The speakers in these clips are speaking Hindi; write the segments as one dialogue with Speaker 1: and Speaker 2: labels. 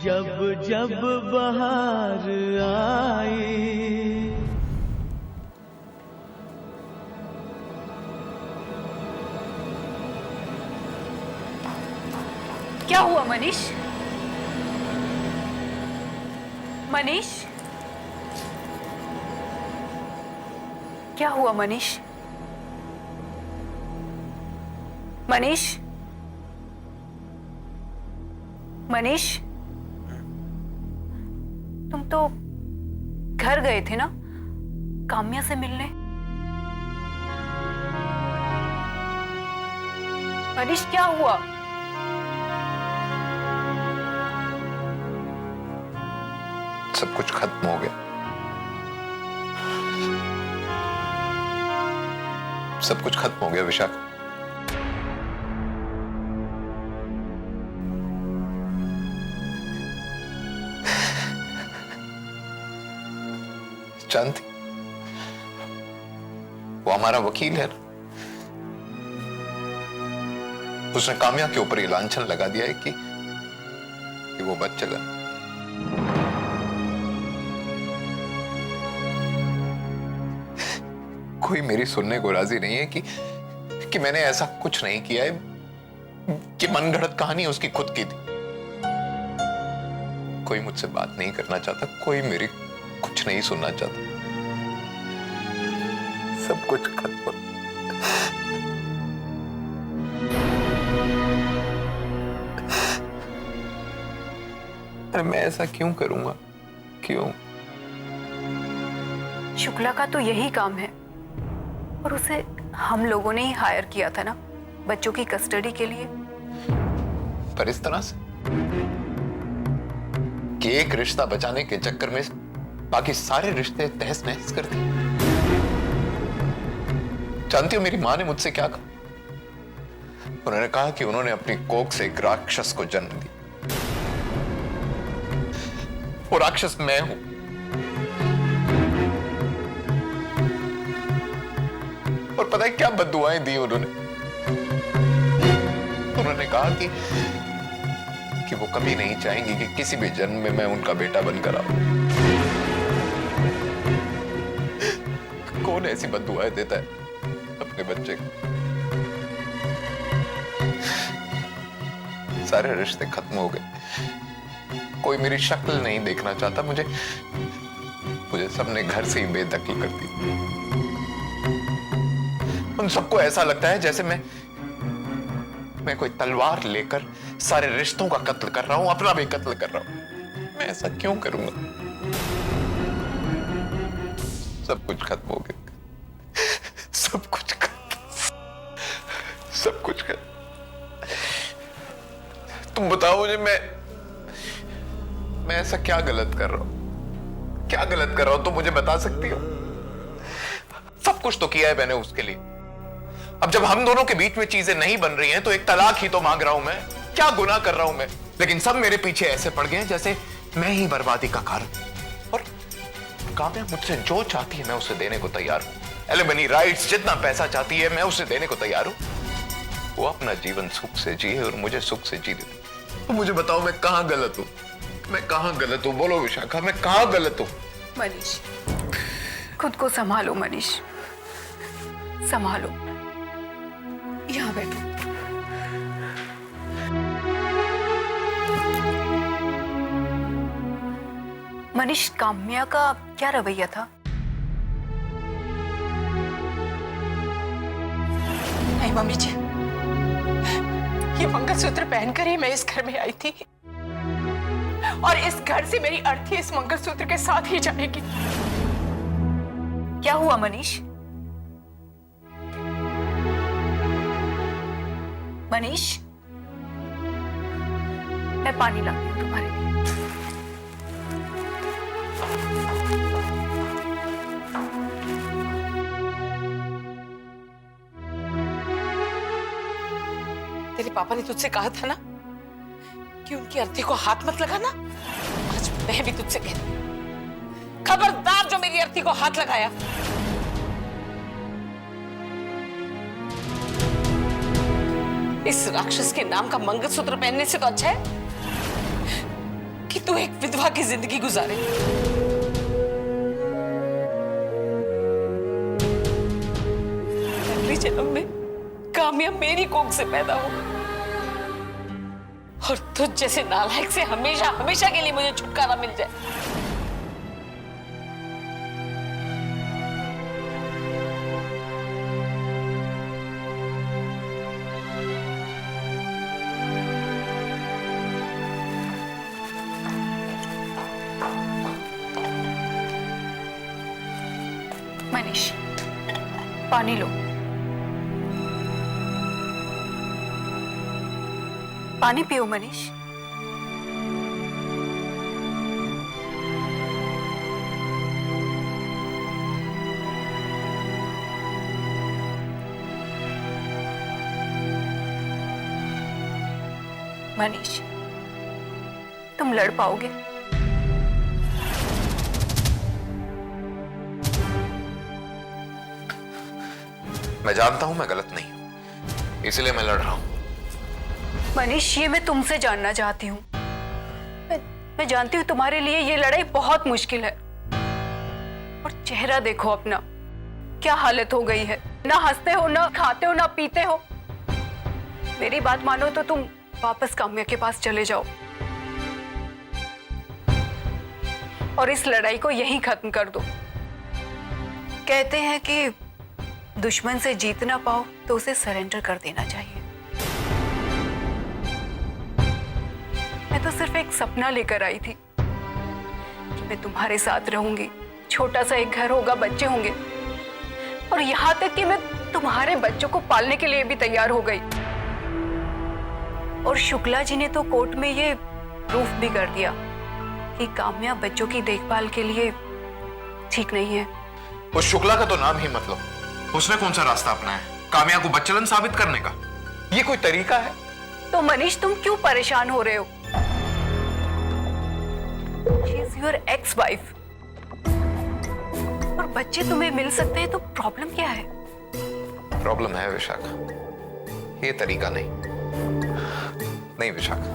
Speaker 1: जब जब बहार आई।
Speaker 2: क्या हुआ मनीष? मनीष, क्या हुआ मनीष? मनीष, मनीष, तुम तो घर गए थे ना काम्या से मिलने? मनीष, क्या हुआ?
Speaker 3: सब कुछ खत्म हो गया। सब कुछ खत्म हो गया विशाखा। जानती, वो हमारा वकील है ना, उसने काम्या के ऊपर ये लांछन लगा दिया है कि वो बच्चा कोई मेरी सुनने को राजी नहीं है कि मैंने ऐसा कुछ नहीं किया है, कि मनगढ़ंत कहानी उसकी खुद की थी। कोई मुझसे बात नहीं करना चाहता, कोई मेरी कुछ नहीं सुनना चाहता। सब कुछ खत्म। अरे मैं ऐसा क्यों करूंगा? क्यों?
Speaker 2: शुक्ला का तो यही काम है, और उसे हम लोगों ने ही हायर किया था ना बच्चों की कस्टडी के लिए।
Speaker 3: पर इस तरह से कि एक रिश्ता बचाने के चक्कर में बाकी सारे रिश्ते तहस नहस कर दिए। जानती हो मेरी मां ने मुझसे क्या कहा? उन्होंने कहा कि उन्होंने अपनी कोख से एक राक्षस को जन्म दिया। वो राक्षस मैं हूं। और पता है क्या बद्दुआएं दी उन्होंने? उन्होंने कहा कि वो कभी नहीं चाहेंगी कि किसी भी जन्म में मैं उनका बेटा बनकर आऊं। कौन ऐसी बद्दुआएं देता है अपने बच्चे को? सारे रिश्ते खत्म हो गए। कोई मेरी शक्ल नहीं देखना चाहता। मुझे सबने घर से ही बेदखल कर दी। उन सबको ऐसा लगता है जैसे मैं कोई तलवार लेकर सारे रिश्तों का कत्ल कर रहा हूं, अपना भी कत्ल कर रहा हूं। मैं ऐसा क्यों करूंगा? सब कुछ खत्म हो गया। सब कुछ खत्म। सब कुछ खत्म। तुम बताओ मुझे, मैं ऐसा क्या गलत कर रहा हूं? क्या गलत कर रहा हूं तुम मुझे बता सकती हो? सब कुछ तो किया है मैंने उसके लिए। अब जब हम दोनों के बीच में चीजें नहीं बन रही हैं तो एक तलाक ही तो मांग रहा हूं मैं। क्या गुनाह कर रहा हूं मैं? लेकिन सब मेरे पीछे ऐसे पड़ गए जैसे मैं ही बर्बादी का कारण। और काम्या मुझसे जो चाहती है मैं उसे देने को तैयार हूं। एलिमनी राइट्स, जितना पैसा चाहती है मैं उसे देने को तैयार हूं। वो अपना जीवन सुख से जिए और मुझे सुख से जी दे। तो मुझे बताओ मैं कहां गलत हूं? मैं कहां गलत हूं? बोलो विशाखा, मैं कहां गलत हूं?
Speaker 2: मनीष, खुद को संभालो मनीष, संभालो। यहां बैठो। मनीष, काम्या का क्या रवैया था?
Speaker 4: नहीं मम्मी जी, ये मंगलसूत्र पहनकर ही मैं इस घर में आई थी, और इस घर से मेरी अर्थी इस मंगलसूत्र के साथ ही जाएगी।
Speaker 2: क्या हुआ मनीष? मनीष, मैं पानी लाती हूँ तुम्हारे लिए।
Speaker 4: तेरे पापा ने तुझसे कहा था ना कि उनकी अर्थी को हाथ मत लगाना। आज मैं भी तुझसे कहती हूं, खबरदार जो मेरी अर्थी को हाथ लगाया। इस राक्षस के नाम का मंगलसूत्र पहनने से तो अच्छा है कि तू एक विधवा की जिंदगी गुजारे। अगले जन्म में काम्या मेरी कोख से पैदा हो और तुझ जैसे नालायक से हमेशा हमेशा के लिए मुझे छुटकारा मिल जाए।
Speaker 2: मनीष, पानी लो। पानी पियो मनीष। मनीष, तुम लड़ पाओगे?
Speaker 3: मैं जानता हूं मैं गलत नहीं हूं, इसलिए मैं लड़ रहा हूं।
Speaker 2: मनीष, ये मैं तुमसे जानना चाहती हूँ। मैं जानती हूँ तुम्हारे लिए ये लड़ाई बहुत मुश्किल है। और चेहरा देखो अपना, क्या हालत हो गई है। ना हंसते हो, ना खाते हो, ना पीते हो। मेरी बात मानो तो तुम वापस काम्या के पास चले जाओ और इस लड़ाई को यहीं खत्म कर दो। कहते हैं कि दुश्मन से जीत ना पाओ तो उसे सरेंडर कर देना चाहिए। मैं तो सिर्फ एक सपना लेकर आई थी कि मैं तुम्हारे साथ रहूंगी, छोटा सा एक घर होगा, बच्चे होंगे, और यहां तक कि मैं तुम्हारे बच्चों को पालने के लिए भी तैयार हो गई। और शुक्ला जी ने तो कोर्ट में ये प्रूफ भी कर दिया कि काम्या बच्चों की देखभाल के लिए ठीक नहीं है।
Speaker 3: उस शुक्ला का तो नाम ही मत लो। उसने कौन सा रास्ता अपनाया काम्या को बच्चलन साबित करने का? ये कोई तरीका है?
Speaker 2: तो मनीष, तुम क्यों परेशान हो रहे हो? She is your ex-wife। और बच्चे तुम्हें मिल सकते हैं तो प्रॉब्लम क्या है?
Speaker 3: प्रॉब्लम है विशाखा, ये तरीका नहीं विशाखा।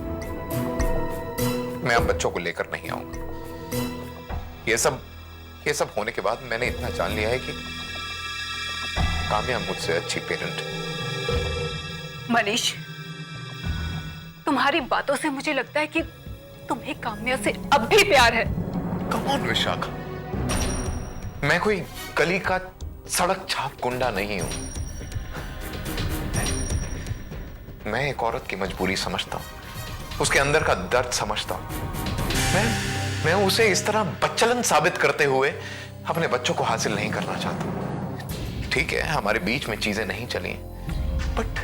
Speaker 3: मैं अब बच्चों को लेकर नहीं आऊंगा। ये सब होने के बाद मैंने इतना जान लिया है कि काम्या मुझसे अच्छी पेरेंट है।
Speaker 2: मनीष, तुम्हारी बातों से मुझे लगता है कि तुम्हें काम्या से अब भी प्यार है।
Speaker 3: कम ऑन विशाखा, मैं कोई गली का सड़क छाप गुंडा नहीं हूं। मैं एक औरत की मजबूरी समझता हूं, उसके अंदर का दर्द समझता हूं। मैं उसे इस तरह बच्चलन साबित करते हुए अपने बच्चों को हासिल नहीं करना चाहता। ठीक है, हमारे बीच में चीजें नहीं चली, but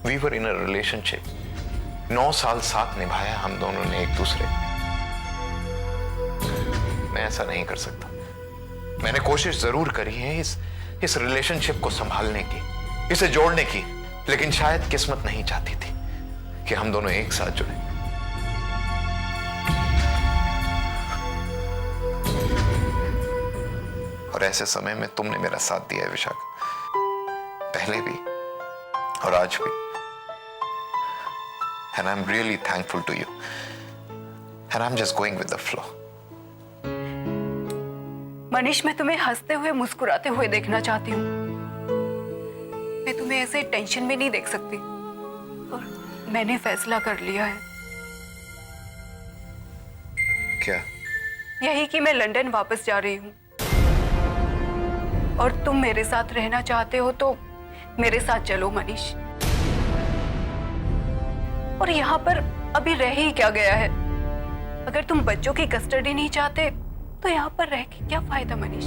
Speaker 3: we were in a relationship. 9 साल साथ निभाया हम दोनों ने एक दूसरे। मैं ऐसा नहीं कर सकता। मैंने कोशिश जरूर करी है इस रिलेशनशिप को संभालने की, इसे जोड़ने की, लेकिन शायद किस्मत नहीं चाहती थी कि हम दोनों एक साथ जुड़े। और ऐसे समय में तुमने मेरा साथ दिया है विशाखा, पहले भी और आज भी। And I'm really thankful to you. And I'm just going with the flow.
Speaker 2: Manish, मैं तुम्हें हंसते हुए, मुस्कुराते हुए देखना चाहती हूँ। मैं तुम्हें ऐसे टेंशन में नहीं देख सकती। और मैंने फैसला कर लिया है।
Speaker 3: क्या?
Speaker 2: यही कि मैं लंदन वापस जा रही हूँ। और तुम मेरे साथ रहना चाहते हो तो मेरे साथ चलो मनीष। और यहाँ पर अभी रह ही क्या गया है? अगर तुम बच्चों की कस्टडी नहीं चाहते तो यहाँ पर रह के क्या फायदा मनीष?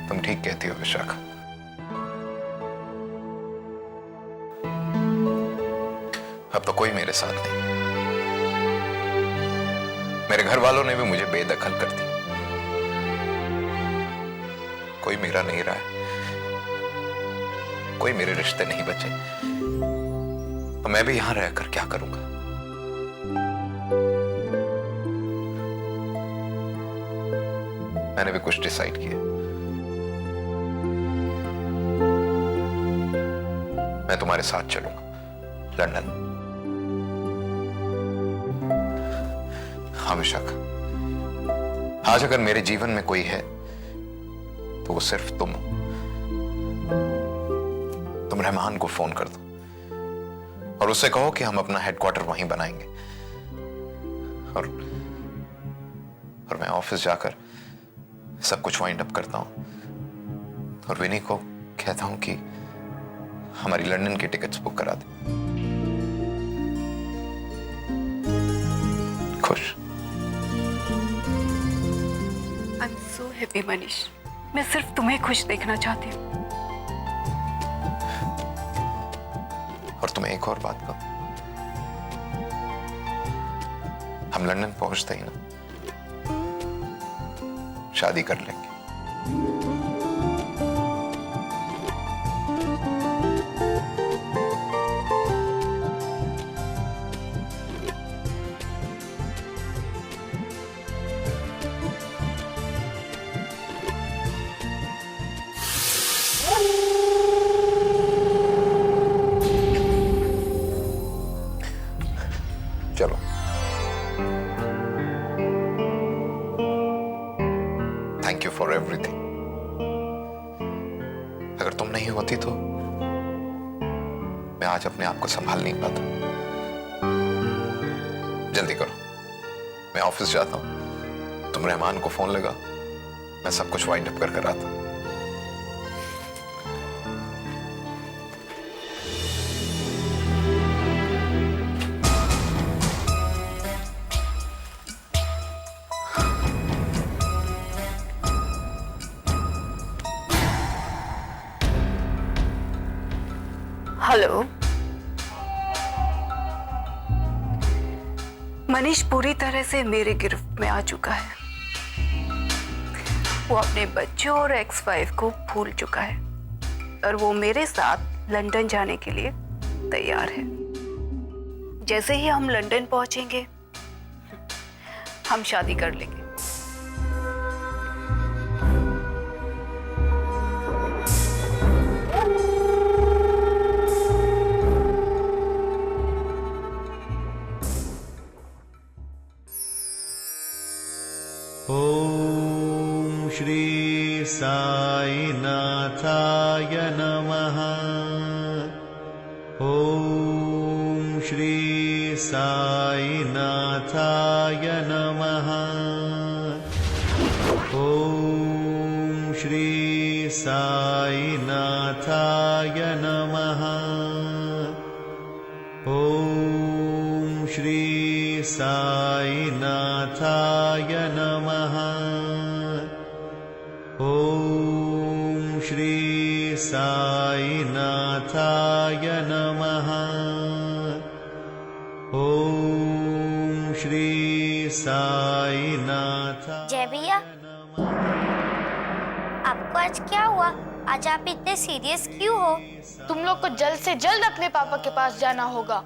Speaker 3: तुम ठीक कहती हो विशाखा। अब तो कोई मेरे साथ नहीं। मेरे घर वालों ने भी मुझे बेदखल कर दी। कोई मेरा नहीं रहा है, कोई मेरे रिश्ते नहीं बचे। तो मैं भी यहां रहकर क्या करूंगा? मैंने भी कुछ डिसाइड किया। मैं तुम्हारे साथ चलूंगा लंदन। हाँ विशाखा, आज अगर मेरे जीवन में कोई है तो वो सिर्फ तुम हो। तुम रहमान को फोन कर दो और उससे कहो कि हम अपना हेडक्वार्टर वहीं बनाएंगे, और मैं ऑफिस जाकर सब कुछ वाइंड अप करता हूं और विनी को कहता हूं कि हमारी लंदन की टिकट्स बुक करा दे। खुश?
Speaker 2: I am so happy Manish. मैं सिर्फ तुम्हें खुश देखना चाहती हूँ।
Speaker 3: और तुम्हें एक और बात कहूं, हम लंदन पहुंचते ही ना शादी कर लेंगे। चलो, थैंक यू फॉर एवरीथिंग। अगर तुम नहीं होती तो मैं आज अपने आप को संभाल नहीं पाता। जल्दी करो, मैं ऑफिस जाता हूं, तुम रहमान को फोन लगा, मैं सब कुछ वाइंड अप कर आता हूं।
Speaker 2: हेलो। मनीष पूरी तरह से मेरे गिरफ्त में आ चुका है। वो अपने बच्चों और एक्स वाइफ को भूल चुका है और वो मेरे साथ लंदन जाने के लिए तैयार है। जैसे ही हम लंदन पहुंचेंगे हम शादी कर लेंगे।
Speaker 1: ओम श्री साई नाथाय नमः। ओम श्री साई नाथाय नमः। ओम श्री साई नाथाय नमः। ओम श्री साई नाथाय नमः। ओम श्री साई नाथाय नमः। ओम श्री साई नाथाय।
Speaker 5: जय भैया, आपको आज क्या हुआ? आज आप इतने सीरियस क्यों हो?
Speaker 6: तुम लोग को जल्द से जल्द अपने पापा के पास जाना होगा।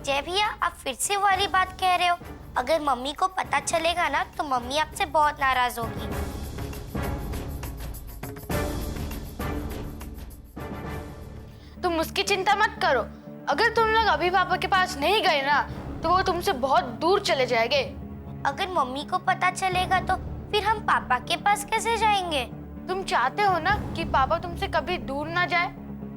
Speaker 5: जय भैया, आप फिर से वाली बात कह रहे हो। अगर मम्मी को पता चलेगा ना तो मम्मी आपसे बहुत नाराज होगी।
Speaker 6: तुम उसकी चिंता मत करो। अगर तुम लोग अभी पापा के पास नहीं गए ना तो वो तुमसे बहुत दूर चले जाएंगे।
Speaker 5: अगर मम्मी को पता चलेगा तो फिर हम पापा के पास कैसे जाएंगे?
Speaker 6: तुम चाहते हो ना कि पापा तुमसे कभी दूर ना जाए?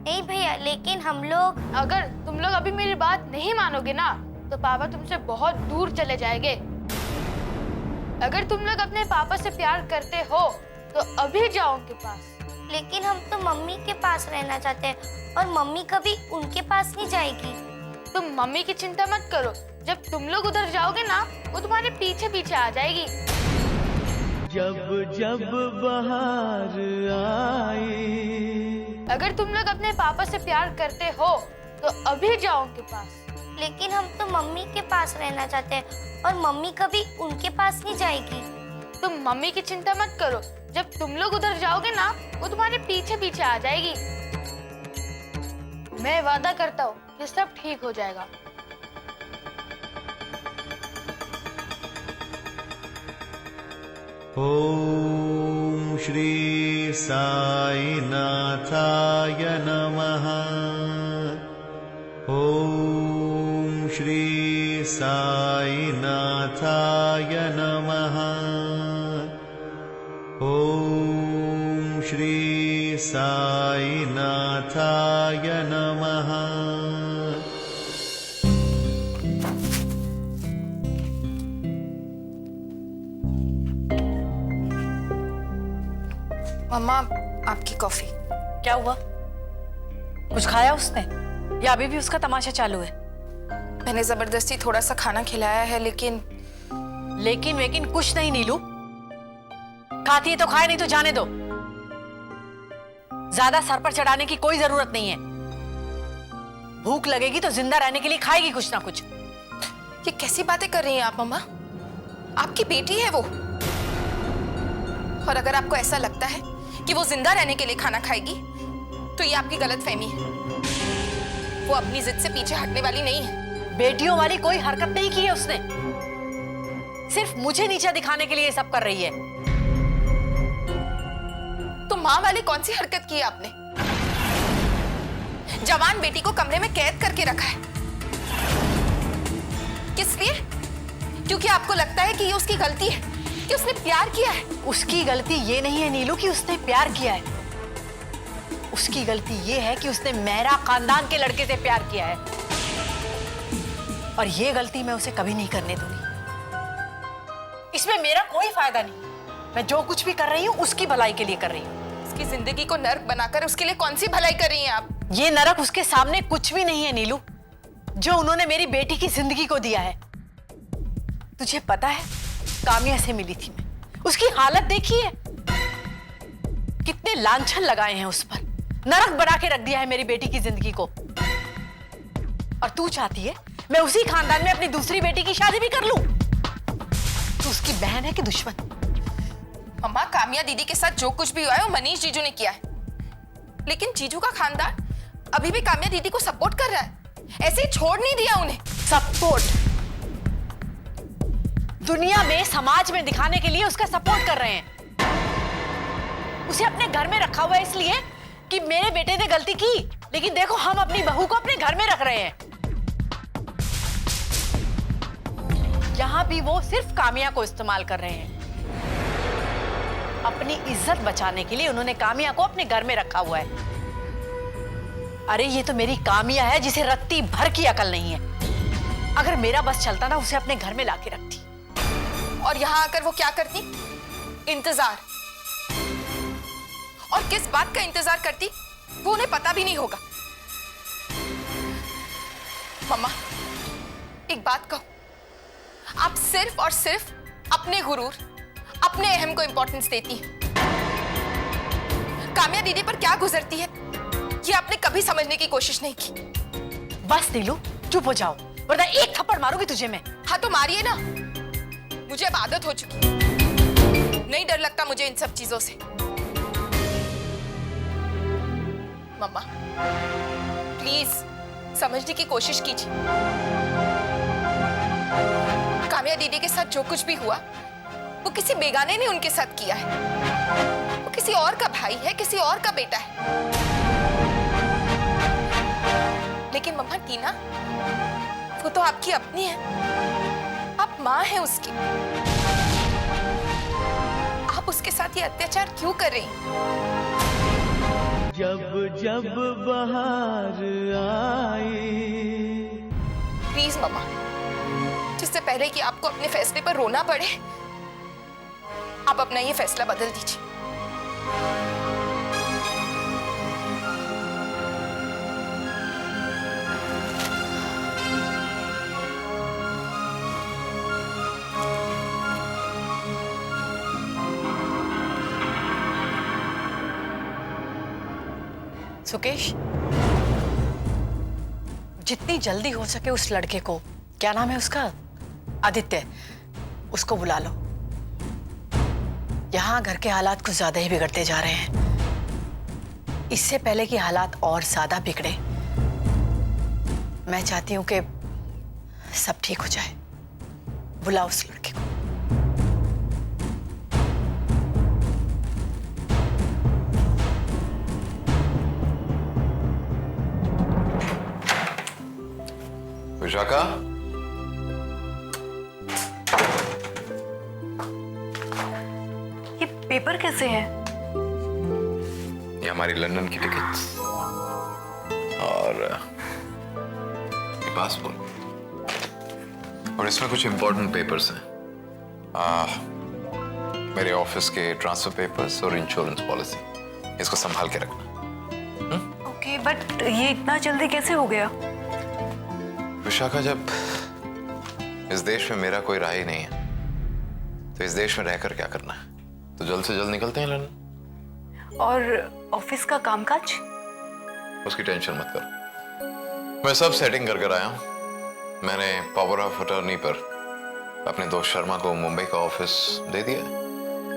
Speaker 5: नहीं भैया, लेकिन हम लोग।
Speaker 6: अगर तुम लोग अभी मेरी बात नहीं मानोगे ना तो पापा तुमसे बहुत दूर चले जाएंगे। अगर तुम लोग अपने पापा से प्यार करते हो तो अभी जाओ उनके पास।
Speaker 5: लेकिन हम तो मम्मी के पास रहना चाहते हैं और मम्मी कभी उनके पास नहीं जाएगी।
Speaker 6: तुम मम्मी की चिंता मत करो। जब तुम लोग उधर जाओगे ना वो तुम्हारे पीछे पीछे आ जाएगी।
Speaker 1: जब जब बहार आई।
Speaker 6: अगर तुम लोग अपने पापा से प्यार करते हो तो अभी जाओ उनके पास।
Speaker 5: लेकिन हम तो मम्मी के पास रहना चाहते हैं और मम्मी कभी उनके पास नहीं जाएगी।
Speaker 6: तुम मम्मी की चिंता मत करो। जब तुम लोग उधर जाओगे ना वो तुम्हारे पीछे पीछे आ जाएगी। मैं वादा करता हूँ कि ये सब ठीक हो जाएगा।
Speaker 1: ॐ श्री साई नाथाय नमः। ॐ श्री साई नाथाय नमः। ॐ श्री साई नाथाय नमः।
Speaker 4: मम्मा, आपकी कॉफी।
Speaker 7: क्या हुआ? कुछ खाया उसने या अभी भी उसका तमाशा चालू है?
Speaker 4: मैंने जबरदस्ती थोड़ा सा खाना खिलाया है, लेकिन
Speaker 7: लेकिन कुछ नहीं नीलू। खाती है तो खाए, नहीं तो जाने दो। ज्यादा सर पर चढ़ाने की कोई जरूरत नहीं है। भूख लगेगी तो जिंदा रहने के लिए खाएगी कुछ ना कुछ।
Speaker 4: ये कैसी बातें कर रही हैं आप मम्मा? आपकी बेटी है वो, और अगर आपको ऐसा लगता है कि वो जिंदा रहने के लिए खाना खाएगी तो ये आपकी गलतफहमी है। वो अपनी जिद से पीछे हटने वाली नहीं है।
Speaker 7: बेटियों वाली कोई हरकत नहीं की है उसने, सिर्फ मुझे नीचा दिखाने के लिए ये सब कर रही है।
Speaker 4: तो माँ वाली कौन सी हरकत की है आपने? जवान बेटी को कमरे में कैद करके रखा है। किस लिए? क्योंकि आपको लगता है कि ये उसकी गलती है कि उसने प्यार किया है।
Speaker 7: उसकी गलती ये नहीं है नीलू कि उसने प्यार किया है। उसकी गलती ये है कि उसने मेहरा खानदान के लड़के से प्यार किया है, और ये गलती मैं उसे कभी नहीं करने दूंगी। इसमें मेरा कोई फायदा नहीं। मैं जो कुछ भी कर रही हूँ उसकी भलाई के लिए कर रही हूँ।
Speaker 4: उसकी जिंदगी को नर्क बनाकर उसके लिए कौन सी भलाई कर रही हैं आप?
Speaker 7: ये नरक उसके सामने कुछ भी नहीं है नीलू, जो उन्होंने मेरी बेटी की जिंदगी को दिया है। तुझे पता है, कामिया से मिली थी मैं, उसकी हालत देखी है। कितने लांछन लगाए हैं उस पर, नरक बना के रख दिया है मेरी बेटी की जिंदगी को। और तू चाहती है मैं उसी खानदान में अपनी दूसरी बेटी की शादी भी कर लूं? तू उसकी बहन है कि दुश्मन?
Speaker 4: मम्मा, कामिया दीदी के साथ जो कुछ भी हुआ है वो मनीष जीजू ने किया है, लेकिन जीजू का खानदान अभी भी कामिया दीदी को सपोर्ट कर रहा है। ऐसे ही छोड़ नहीं दिया उन्हें।
Speaker 7: सपोर्ट? दुनिया में, समाज में दिखाने के लिए उसका सपोर्ट कर रहे हैं। उसे अपने घर में रखा हुआ है इसलिए कि मेरे बेटे ने गलती की, लेकिन देखो हम अपनी बहू को अपने घर में रख रहे हैं। यहां भी वो सिर्फ कामिया को इस्तेमाल कर रहे हैं। अपनी इज्जत बचाने के लिए उन्होंने कामिया को अपने घर में रखा हुआ है। अरे ये तो मेरी कामिया है जिसे रत्ती भर की अकल नहीं है। अगर मेरा बस चलता ना, उसे अपने घर में लाके रखती।
Speaker 4: और यहां आकर वो क्या करती? इंतजार। और किस बात का इंतजार करती वो उन्हें पता भी नहीं होगा। मम्मा, एक बात कहूं, आप सिर्फ और सिर्फ अपने गुरूर, अपने अहम को इंपॉर्टेंस देती हैं। कामिया दीदी पर क्या गुजरती है ये आपने कभी समझने की कोशिश नहीं की।
Speaker 7: बस नीलू, चुप हो जाओ, वरना एक थप्पड़ मारूंगी तुझे मैं।
Speaker 4: हाँ तो मारिए ना, मुझे अब आदत हो चुकी है। नहीं डर लगता मुझे इन सब चीजों से। मम्मा, प्लीज समझने की कोशिश कीजिए। कामिया दीदी के साथ जो कुछ भी हुआ वो किसी बेगाने ने उनके साथ किया है। वो किसी और का भाई है, किसी और का बेटा है। लेकिन मम्मा, टीना वो तो आपकी अपनी है। आप माँ हैं उसकी। आप उसके साथ ये अत्याचार क्यों कर रही हैं?
Speaker 1: जब जब बहार आई।
Speaker 4: प्लीज मम्मा, जिससे पहले कि आपको अपने फैसले पर रोना पड़े, आप अपना ये फैसला बदल दीजिए।
Speaker 7: सुकेश, जितनी जल्दी हो सके उस लड़के को, क्या नाम है उसका, आदित्य, उसको बुला लो। यहां घर के हालात कुछ ज्यादा ही बिगड़ते जा रहे हैं। इससे पहले कि हालात और ज्यादा बिगड़े, मैं चाहती हूँ कि सब ठीक हो जाए। बुलाओ उस लड़के को।
Speaker 3: विशाखा,
Speaker 2: ये पेपर कैसे है?
Speaker 3: ये हमारी लंदन की टिकट्स और ये पासपोर्ट, और इसमें कुछ इंपॉर्टेंट पेपर्स हैं। मेरे ऑफिस के ट्रांसफर पेपर्स और इंश्योरेंस पॉलिसी, इसको संभाल के रखना।
Speaker 2: ओके, बट ये इतना जल्दी कैसे हो गया?
Speaker 3: विशाखा, जब इस देश में मेरा कोई राय नहीं है तो इस देश में रहकर क्या करना है? तो जल्द से जल्द निकलते हैं लंदन।
Speaker 2: और ऑफिस का कामकाज?
Speaker 3: उसकी टेंशन मत करो, मैं सब सेटिंग कर आया हूं। मैंने पावर ऑफ अटॉर्नी पर अपने दोस्त शर्मा को मुंबई का ऑफिस दे दिया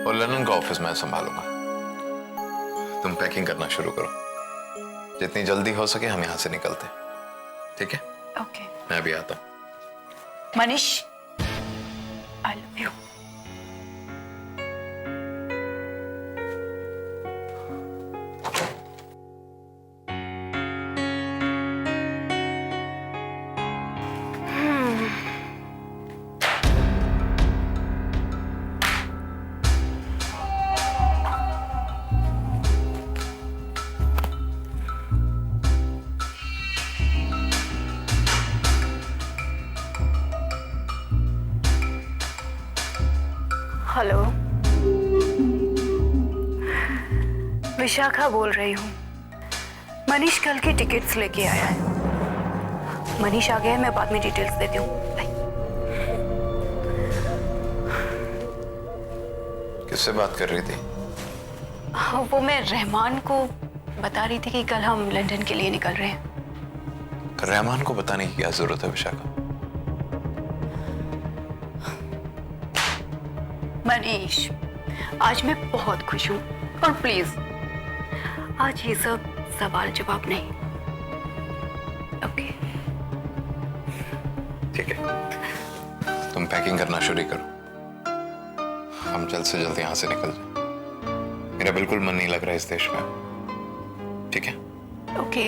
Speaker 3: और लंदन का ऑफिस मैं संभालूंगा। तुम पैकिंग करना शुरू करो, जितनी जल्दी हो सके हम यहां से निकलते हैं, ठीक है?
Speaker 2: ओके।
Speaker 3: मैं भी आता हूं।
Speaker 2: Manish, I love you. Hello, Vishakha बोल रही हूँ। मनीष कल की टिकट्स लेके आया है। मनीष आ गया है, मैं बाद में डिटेल्स देती हूँ। बाय।
Speaker 3: किससे बात कर रही थी?
Speaker 2: वो मैं रहमान को बता रही थी कि कल हम लंदन के लिए निकल रहे हैं।
Speaker 3: रहमान को बताने की क्या जरूरत है विशाखा?
Speaker 2: मनीष, आज मैं बहुत खुश हूँ और प्लीज आज ये सब सवाल जवाब नहीं। ओके?
Speaker 3: ठीक है, तुम पैकिंग करना शुरू करो, हम जल्द से जल्द यहां से निकल जाए। मेरा बिल्कुल मन नहीं लग रहा है इस देश में, ठीक है?
Speaker 2: ओके।